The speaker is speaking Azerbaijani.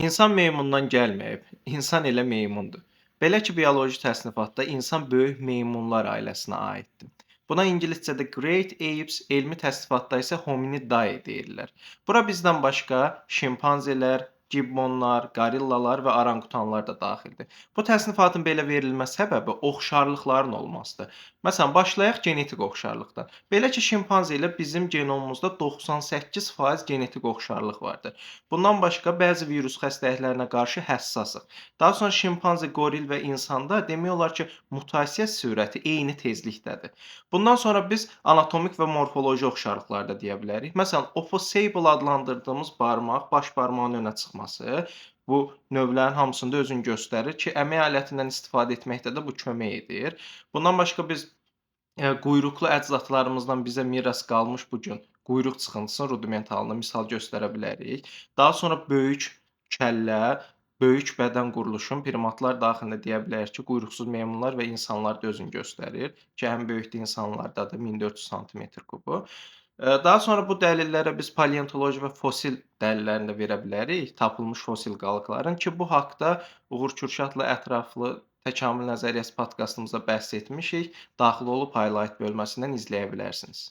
İnsan meymundan gəlməyib, insan elə meymundur. Belə ki, bioloji təsnifatda insan böyük meymunlar ailəsinə aiddir. Buna ingiliscədə Great Apes, elmi təsnifatda isə Hominidae deyirlər. Bura bizdən başqa şimpanzelər, gibbonlar, qorillalar və oranqutanlar da daxildir. Bu təsnifatın belə verilmə səbəbi oxşarlıqların olmasıdır. Məsələn, başlayaq genetik oxşarlıqdan. Belə ki, şimpanze ilə bizim genomumuzda 98% genetik oxşarlıq vardır. Bundan başqa bəzi virus xəstəliklərinə qarşı həssasıq. Daha sonra şimpanze, qoril və insanda demək olar ki, mutasiya sürəti eyni tezlikdədir. Bundan sonra biz anatomik və morfoloji oxşarlıqlar da deyə bilərik. Məsələn, opposable adlandırdığımız barmaq, baş barmağın önə çıxması bu növlərin hamısında özünü göstərir ki, əmək alətindən istifadə etməkdə də bu kömək edir. Bundan başqa biz quyruqlu əcdadlarımızdan bizə miras qalmış bu gün quyruq çıxıntısının rudiment halında misal göstərə bilərik. Daha sonra böyük kəllə, böyük bədən quruluşun primatlar daxilində deyə bilərik ki, quyruqsuz meymunlar və insanlarda özünü göstərir ki, ən böyük də insanlardadır 1400 sm kubu. Daha sonra bu dəlillərə biz paleontoloji və fosil dəlillərini də verə bilərik, tapılmış fosil qalıqların ki, bu haqda Uğur Kürşadla ətraflı Təkamül Nəzəriyyəsi podkastımızda bəhs etmişik. Daxil olub highlight bölməsindən izləyə bilərsiniz.